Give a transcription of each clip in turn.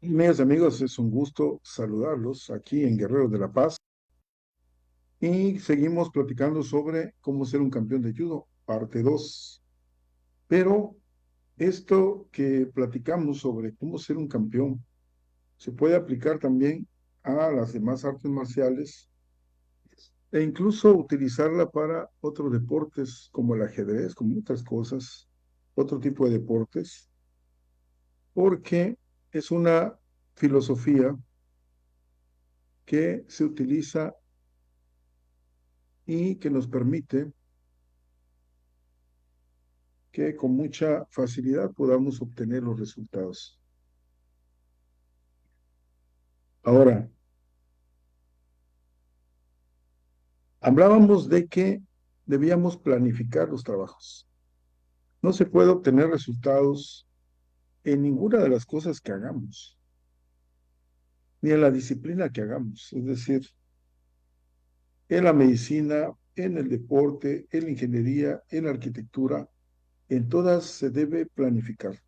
Amigas y amigos, es un gusto saludarlos aquí en Guerreros de la Paz y seguimos platicando sobre cómo ser un campeón de judo, parte 2. Pero esto que platicamos sobre cómo ser un campeón se puede aplicar también a las demás artes marciales e incluso utilizarla para otros deportes como el ajedrez, como otras cosas, otro tipo de deportes, porque es una filosofía que se utiliza y que nos permite que con mucha facilidad podamos obtener los resultados. Ahora, hablábamos de que debíamos planificar los trabajos. No se puede obtener resultados en ninguna de las cosas que hagamos, ni en la disciplina que hagamos, es decir, en la medicina, en el deporte, en la ingeniería, en la arquitectura, en todas se debe planificar,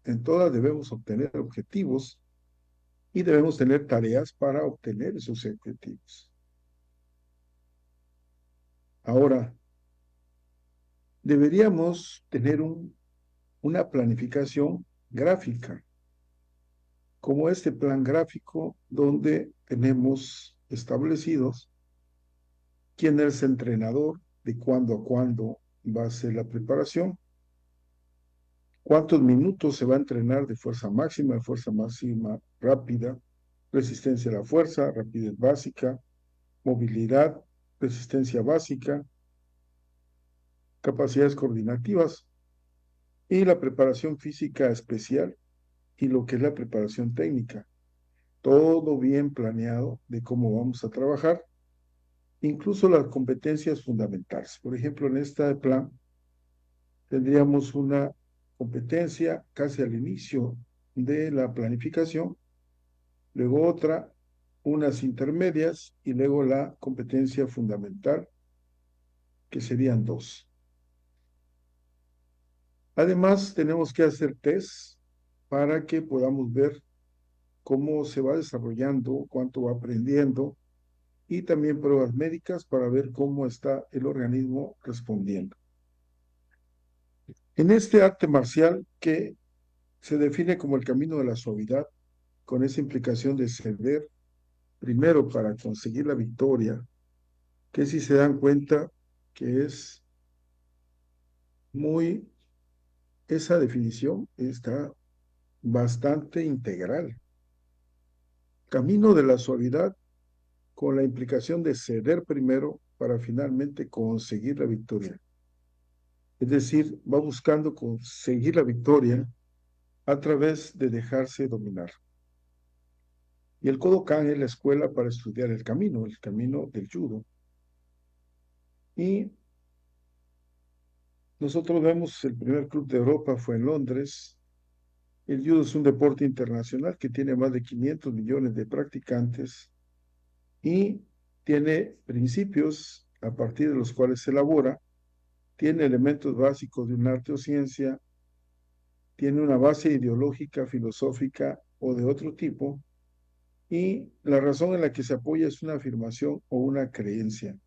en todas debemos obtener objetivos y debemos tener tareas para obtener esos objetivos. Ahora, deberíamos tener una planificación gráfica, como este plan gráfico donde tenemos establecidos quién es el entrenador, de cuándo a cuándo va a ser la preparación, cuántos minutos se va a entrenar de fuerza máxima rápida, resistencia a la fuerza, rapidez básica, movilidad, resistencia básica, capacidades coordinativas y la preparación física especial y lo que es la preparación técnica. Todo bien planeado de cómo vamos a trabajar, incluso las competencias fundamentales. Por ejemplo, en este plan tendríamos una competencia casi al inicio de la planificación, luego otra, unas intermedias y luego la competencia fundamental, que serían dos. Además, tenemos que hacer test para que podamos ver cómo se va desarrollando, cuánto va aprendiendo y también pruebas médicas para ver cómo está el organismo respondiendo. En este arte marcial que se define como el camino de la suavidad, con esa implicación de ceder primero para conseguir la victoria, que si se dan cuenta que es muy, esa definición está bastante integral. Camino de la suavidad con la implicación de ceder primero para finalmente conseguir la victoria. Es decir, va buscando conseguir la victoria a través de dejarse dominar. Y el Kodokan es la escuela para estudiar el camino del judo. Y nosotros vemos el primer club de Europa fue en Londres. El judo es un deporte internacional que tiene más de 500 millones de practicantes y tiene principios a partir de los cuales se elabora, tiene elementos básicos de un arte o ciencia, tiene una base ideológica, filosófica o de otro tipo, y la razón en la que se apoya es una afirmación o una creencia.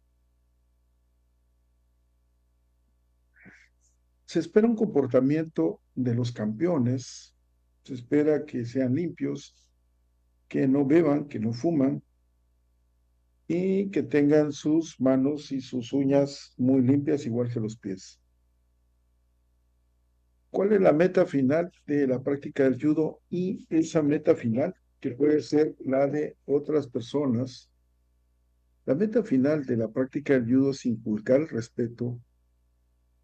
Se espera un comportamiento de los campeones, se espera que sean limpios, que no beban, que no fuman y que tengan sus manos y sus uñas muy limpias, igual que los pies. ¿Cuál es la meta final de la práctica del judo? Y esa meta final, que puede ser la de otras personas, la meta final de la práctica del judo es inculcar el respeto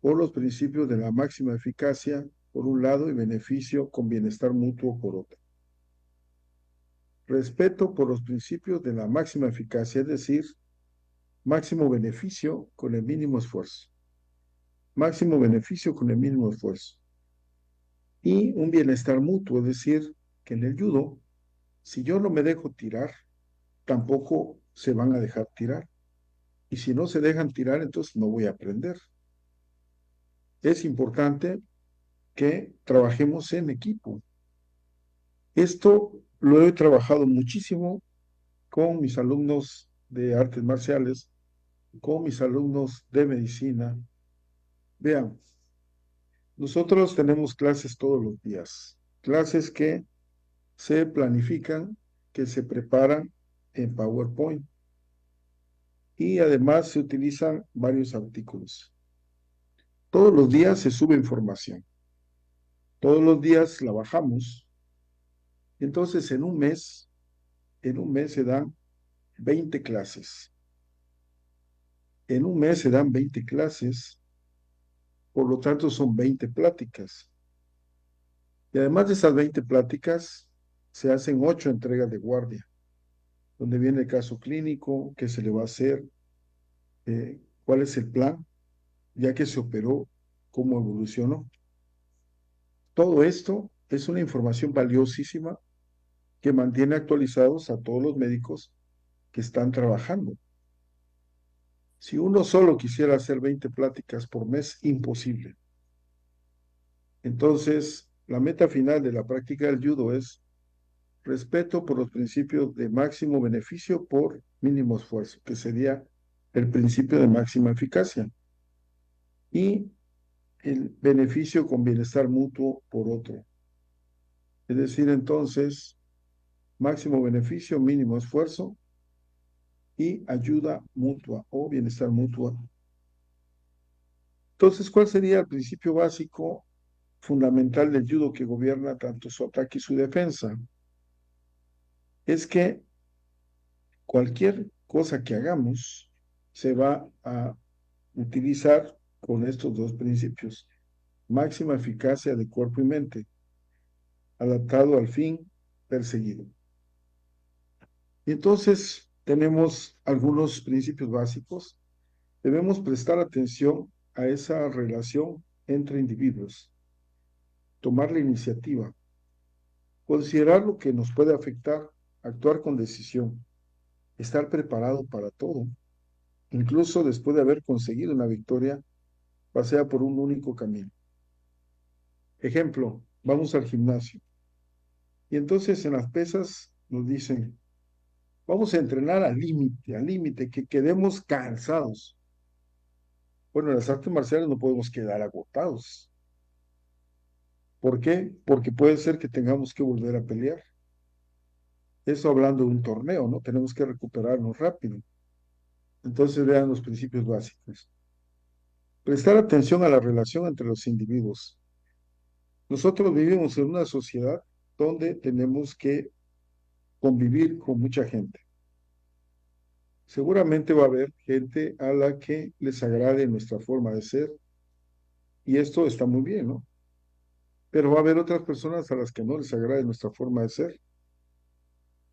por los principios de la máxima eficacia, por un lado, y beneficio con bienestar mutuo por otro. Respeto por los principios de la máxima eficacia, es decir, máximo beneficio con el mínimo esfuerzo. Máximo beneficio con el mínimo esfuerzo. Y un bienestar mutuo, es decir, que en el judo, si yo no me dejo tirar, tampoco se van a dejar tirar. Y si no se dejan tirar, entonces no voy a aprender. Es importante que trabajemos en equipo. Esto lo he trabajado muchísimo con mis alumnos de artes marciales, con mis alumnos de medicina. Vean, nosotros tenemos clases todos los días, clases que se planifican, que se preparan en PowerPoint y además se utilizan varios artículos. Todos los días se sube información, todos los días la bajamos. Entonces, en un mes se dan 20 clases. En un mes se dan 20 clases, por lo tanto son 20 pláticas. Y además de esas 20 pláticas, se hacen 8 entregas de guardia, donde viene el caso clínico, qué se le va a hacer, cuál es el plan, ya que se operó, cómo evolucionó. Todo esto es una información valiosísima que mantiene actualizados a todos los médicos que están trabajando. Si uno solo quisiera hacer 20 pláticas por mes, imposible. Entonces, la meta final de la práctica del judo es respeto por los principios de máximo beneficio por mínimo esfuerzo, que sería el principio de máxima eficacia, y el beneficio con bienestar mutuo por otro. Es decir, entonces, máximo beneficio, mínimo esfuerzo y ayuda mutua o bienestar mutuo. Entonces, ¿cuál sería el principio básico fundamental del judo que gobierna tanto su ataque y su defensa? Es que cualquier cosa que hagamos se va a utilizar con estos dos principios: máxima eficacia de cuerpo y mente, adaptado al fin perseguido. Y entonces tenemos algunos principios básicos. Debemos prestar atención a esa relación entre individuos, tomar la iniciativa, considerar lo que nos puede afectar, actuar con decisión, estar preparado para todo, incluso después de haber conseguido una victoria, pasea por un único camino. Ejemplo, vamos al gimnasio y entonces en las pesas nos dicen, vamos a entrenar al límite, que quedemos cansados. Bueno, en las artes marciales no podemos quedar agotados. ¿Por qué? Porque puede ser que tengamos que volver a pelear. Eso hablando de un torneo, ¿no? Tenemos que recuperarnos rápido. Entonces vean los principios básicos. Prestar atención a la relación entre los individuos. Nosotros vivimos en una sociedad donde tenemos que convivir con mucha gente. Seguramente va a haber gente a la que les agrade nuestra forma de ser y esto está muy bien, ¿no? Pero va a haber otras personas a las que no les agrade nuestra forma de ser.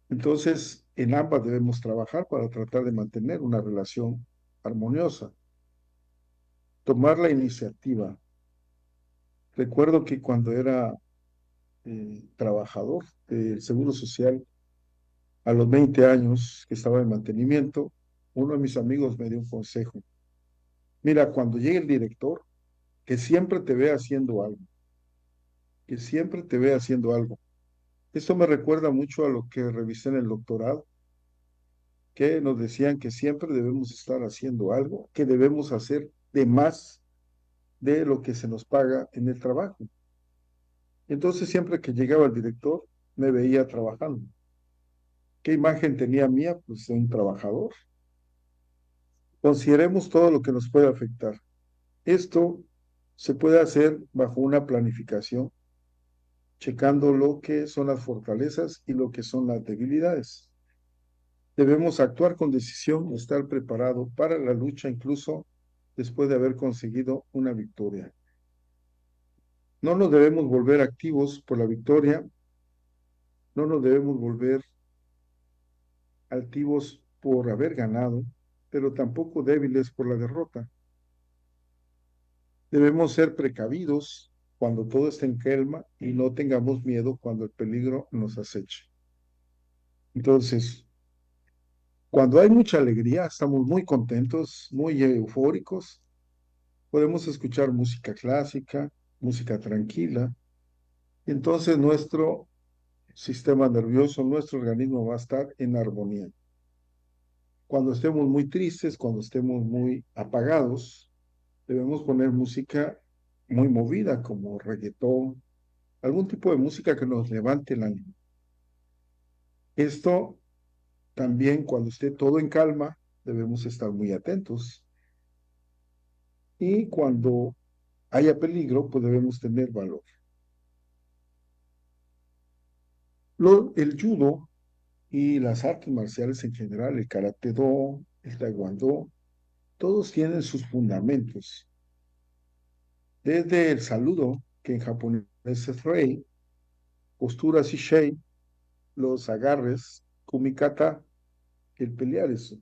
Entonces, en ambas debemos trabajar para tratar de mantener una relación armoniosa. Tomar la iniciativa. Recuerdo que cuando era trabajador del Seguro Social, a los 20 años que estaba en mantenimiento, uno de mis amigos me dio un consejo. Mira, cuando llegue el director, que siempre te vea haciendo algo, que siempre te vea haciendo algo. Esto me recuerda mucho a lo que revisé en el doctorado, que nos decían que siempre debemos estar haciendo algo, que debemos hacer de más de lo que se nos paga en el trabajo. Entonces, siempre que llegaba el director, me veía trabajando. ¿Qué imagen tenía mía? Pues de un trabajador. Consideremos todo lo que nos puede afectar. Esto se puede hacer bajo una planificación, checando lo que son las fortalezas y lo que son las debilidades. Debemos actuar con decisión, estar preparado para la lucha incluso después de haber conseguido una victoria. No nos debemos volver activos por la victoria, no nos debemos volver altivos por haber ganado, pero tampoco débiles por la derrota. Debemos ser precavidos cuando todo está en calma y no tengamos miedo cuando el peligro nos aceche. Entonces, cuando hay mucha alegría, estamos muy contentos, muy eufóricos, podemos escuchar música clásica, música tranquila. Entonces sistema nervioso, nuestro organismo va a estar en armonía. Cuando estemos muy tristes, cuando estemos muy apagados, debemos poner música muy movida, como reggaetón, algún tipo de música que nos levante el ánimo. Esto también, cuando esté todo en calma, debemos estar muy atentos. Y cuando haya peligro, pues debemos tener valor. El judo y las artes marciales en general, el karate do, el taekwondo, todos tienen sus fundamentos. Desde el saludo, que en japonés es rei, posturas shishei, los agarres, kumikata, el pelear eso.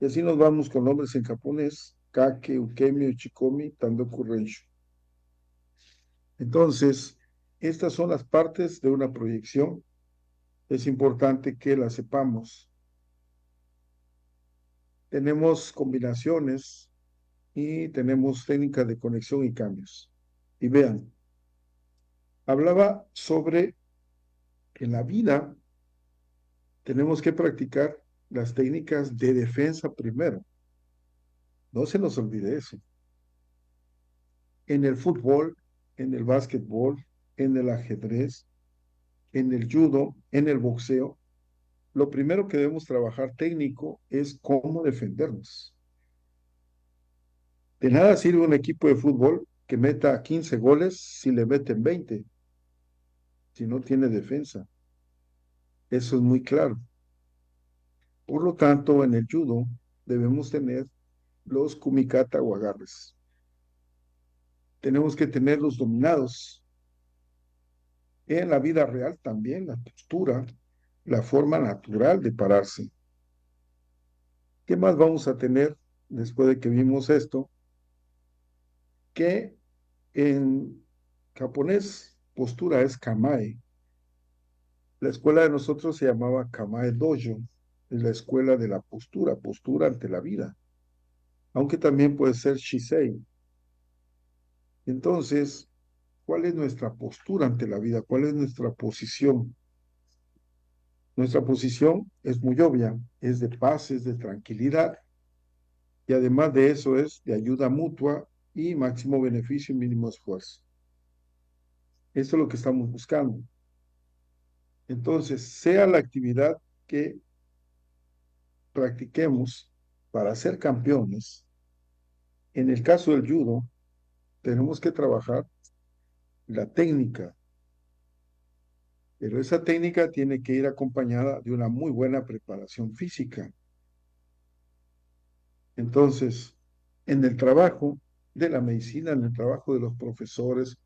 Y así nos vamos con nombres en japonés, kake, ukemi, uchikomi, tandoku renshu. Entonces, estas son las partes de una proyección. Es importante que las sepamos. Tenemos combinaciones y tenemos técnicas de conexión y cambios. Y vean, hablaba sobre que en la vida tenemos que practicar las técnicas de defensa primero. No se nos olvide eso. En el fútbol, en el básquetbol, en el ajedrez, en el judo, en el boxeo, lo primero que debemos trabajar técnico es cómo defendernos. De nada sirve un equipo de fútbol que meta 15 goles si le meten 20, si no tiene defensa. Eso es muy claro. Por lo tanto, en el judo debemos tener los kumikata o agarres. Tenemos que tenerlos dominados. En la vida real también, la postura, la forma natural de pararse. ¿Qué más vamos a tener después de que vimos esto? Que en japonés postura es kamae. La escuela de nosotros se llamaba Kamae Dojo, es la escuela de la postura, postura ante la vida, aunque también puede ser Shisei. Entonces, ¿cuál es nuestra postura ante la vida? ¿Cuál es nuestra posición? Nuestra posición es muy obvia, es de paz, es de tranquilidad, y además de eso es de ayuda mutua y máximo beneficio y mínimo esfuerzo. Esto es lo que estamos buscando. Entonces, sea la actividad que practiquemos para ser campeones, en el caso del judo, tenemos que trabajar la técnica, pero esa técnica tiene que ir acompañada de una muy buena preparación física. Entonces, en el trabajo de la medicina, en el trabajo de los profesores,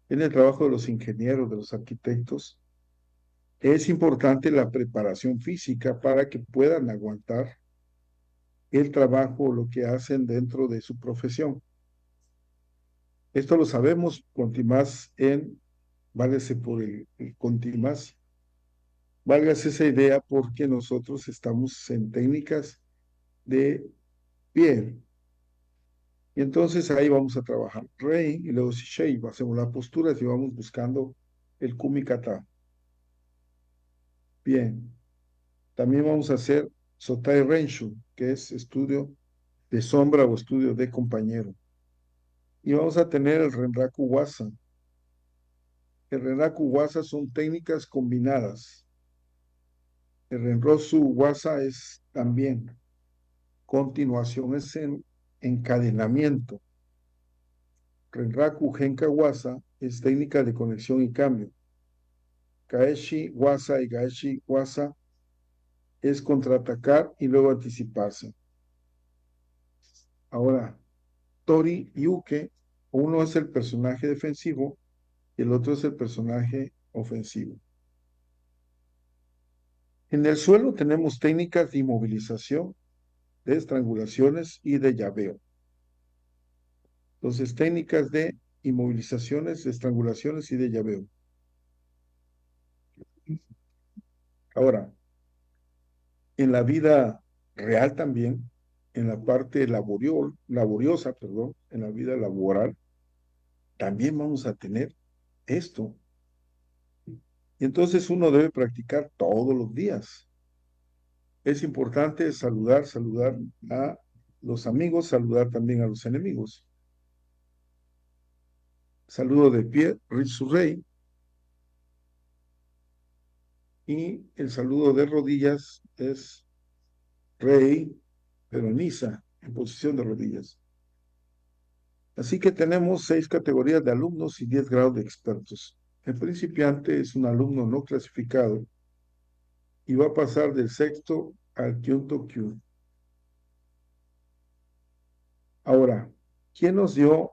en el trabajo de los ingenieros, de los arquitectos, es importante la preparación física para que puedan aguantar el trabajo o lo que hacen dentro de su profesión. Esto lo sabemos, contimás en, válgase por el contimás, válgase esa idea porque nosotros estamos en técnicas de pie. Y entonces ahí vamos a trabajar rei y luego shishei, hacemos las posturas y vamos buscando el kumikata. Bien, también vamos a hacer sotai renshu, que es estudio de sombra o estudio de compañero. Y vamos a tener el renraku wasa. El renraku wasa son técnicas combinadas. El renrosu wasa es también continuación, es en encadenamiento. Renraku genka wasa es técnica de conexión y cambio. Gaeshi wasa y gaeshi wasa es contraatacar y luego anticiparse. Ahora, Tori y Uke, uno es el personaje defensivo y el otro es el personaje ofensivo. En el suelo tenemos técnicas de inmovilización, de estrangulaciones y de llaveo. Entonces, técnicas de inmovilizaciones, de estrangulaciones y de llaveo. Ahora, en la vida real también, en la parte laboriosa, perdón, en la vida laboral, también vamos a tener esto. Y entonces uno debe practicar todos los días. Es importante saludar a los amigos, saludar también a los enemigos. Saludo de pie, Ritsu Rei, y el saludo de rodillas es Rei, pero Nisa, en posición de rodillas. Así que tenemos 6 categorías de alumnos y 10 grados de expertos. El principiante es un alumno no clasificado y va a pasar del sexto al quinto Q. Ahora, ¿quién nos dio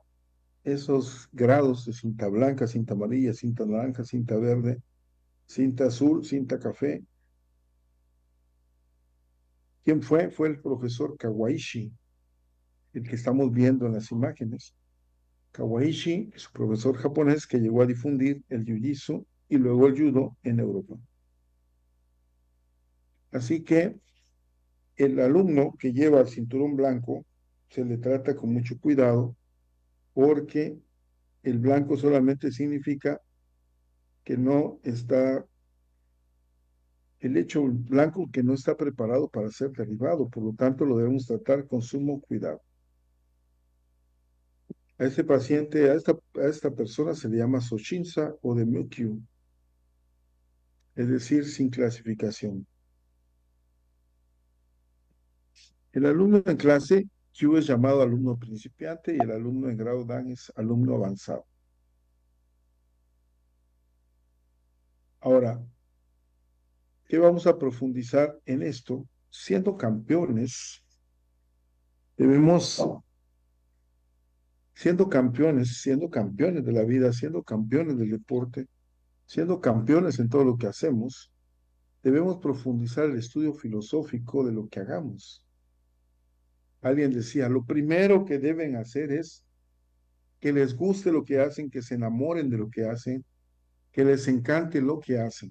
esos grados de cinta blanca, cinta amarilla, cinta naranja, cinta verde, cinta azul, cinta café? ¿Quién fue? Fue el profesor Kawaishi, el que estamos viendo en las imágenes. Kawaishi es un profesor japonés que llegó a difundir el jiu-jitsu y luego el judo en Europa. Así que el alumno que lleva el cinturón blanco se le trata con mucho cuidado porque el blanco solamente significa que no está, el hecho blanco que no está preparado para ser derribado, por lo tanto lo debemos tratar con sumo cuidado. A este paciente, a esta persona se le llama Soshinsa o de Mukyu, es decir, sin clasificación. El alumno en clase Q es llamado alumno principiante y el alumno en grado Dan es alumno avanzado. Ahora, ¿qué vamos a profundizar en esto? Siendo campeones, debemos, siendo campeones de la vida, siendo campeones del deporte, siendo campeones en todo lo que hacemos, debemos profundizar el estudio filosófico de lo que hagamos. Alguien decía, lo primero que deben hacer es que les guste lo que hacen, que se enamoren de lo que hacen, que les encante lo que hacen.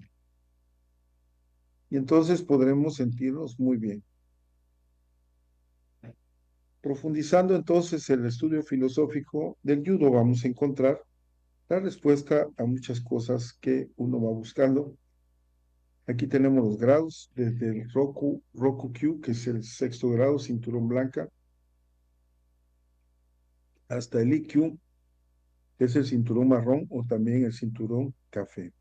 Y entonces podremos sentirnos muy bien. Profundizando entonces el estudio filosófico del judo, vamos a encontrar la respuesta a muchas cosas que uno va buscando. Aquí tenemos los grados, desde el Roku-Kyu, que es el sexto grado, cinturón blanca, hasta el IQ, que es el cinturón marrón o también el cinturón café.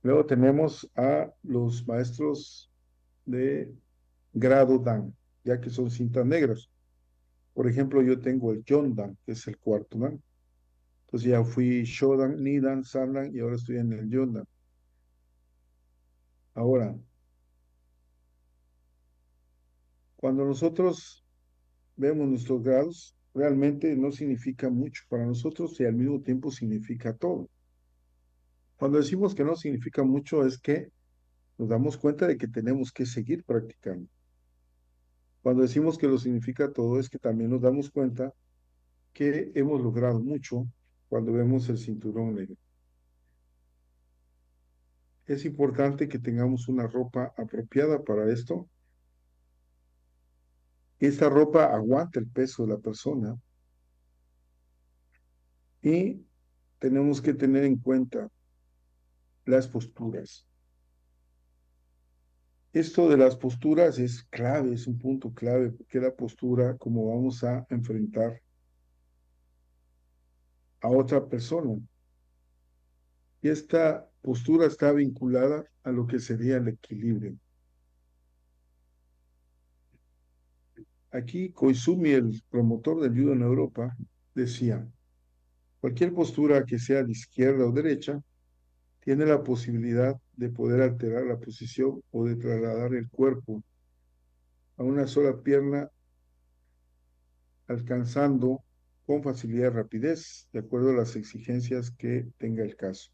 Luego tenemos a los maestros de grado Dan, ya que son cintas negras. Por ejemplo, yo tengo el Yondan, que es el cuarto Dan. Entonces ya fui Shodan, Nidan, Sandan y ahora estoy en el Yondan. Ahora, cuando nosotros vemos nuestros grados, realmente no significa mucho para nosotros y al mismo tiempo significa todo. Cuando decimos que no significa mucho es que nos damos cuenta de que tenemos que seguir practicando. Cuando decimos que lo significa todo es que también nos damos cuenta que hemos logrado mucho cuando vemos el cinturón negro. Es importante que tengamos una ropa apropiada para esto. Esta ropa aguanta el peso de la persona y tenemos que tener en cuenta las posturas. Esto de las posturas es clave, es un punto clave, porque la postura, como vamos a enfrentar a otra persona. Y esta postura está vinculada a lo que sería el equilibrio. Aquí Koizumi, el promotor del judo en Europa, decía, cualquier postura que sea de izquierda o derecha tiene la posibilidad de poder alterar la posición o de trasladar el cuerpo a una sola pierna, alcanzando con facilidad y rapidez, de acuerdo a las exigencias que tenga el caso.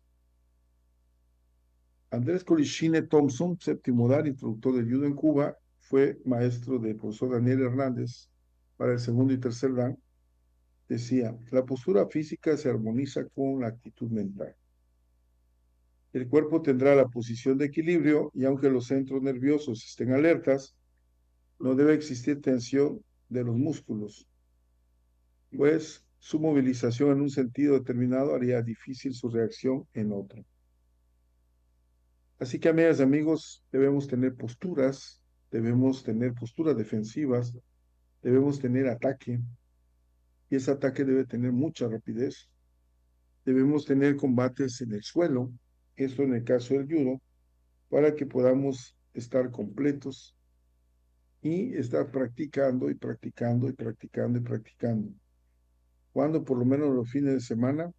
Andrés Colishine Thompson, séptimo dan, instructor de judo en Cuba, fue maestro del profesor Daniel Hernández para el segundo y tercer dan. Decía, la postura física se armoniza con la actitud mental. El cuerpo tendrá la posición de equilibrio y aunque los centros nerviosos estén alertas, no debe existir tensión de los músculos, pues su movilización en un sentido determinado haría difícil su reacción en otro. Así que, amigas y amigos, debemos tener posturas defensivas, debemos tener ataque, y ese ataque debe tener mucha rapidez. Debemos tener combates en el suelo, esto en el caso del judo, para que podamos estar completos y estar practicando y practicando y practicando y practicando. Cuando por lo menos los fines de semana,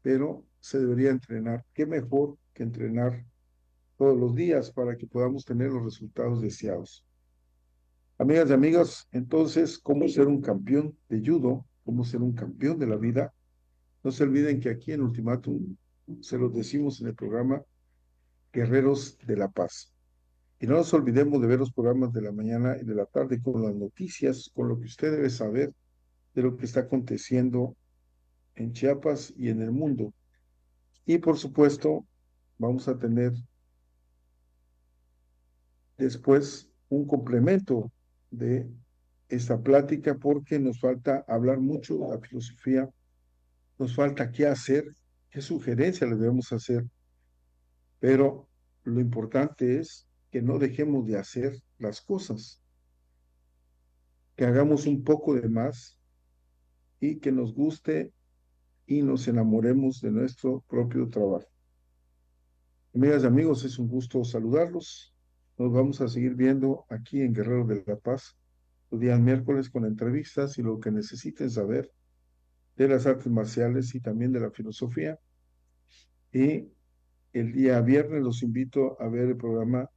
pero se debería entrenar. ¿Qué mejor que entrenar todos los días para que podamos tener los resultados deseados? Amigas y amigos, entonces, ¿cómo ser un campeón de judo? ¿Cómo ser un campeón de la vida? No se olviden que aquí en Ultimátum se los decimos en el programa Guerreros de la Paz. Y no nos olvidemos de ver los programas de la mañana y de la tarde con las noticias, con lo que usted debe saber de lo que está aconteciendo en Chiapas y en el mundo. Y por supuesto, vamos a tener después un complemento de esta plática porque nos falta hablar mucho de la filosofía, nos falta qué hacer, qué sugerencia le debemos hacer, pero lo importante es que no dejemos de hacer las cosas, que hagamos un poco de más y que nos guste y nos enamoremos de nuestro propio trabajo. Amigas y amigos, es un gusto saludarlos. Nos vamos a seguir viendo aquí en Guerrero de la Paz los días miércoles con entrevistas y lo que necesiten saber de las artes marciales y también de la filosofía. Y el día viernes los invito a ver el programa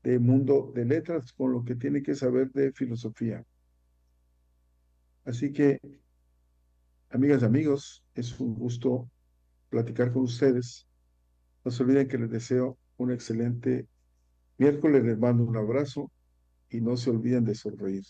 de Mundo de Letras con lo que tiene que saber de filosofía. Así que, amigas y amigos, es un gusto platicar con ustedes. No se olviden que les deseo un excelente miércoles, les mando un abrazo y no se olviden de sonreír.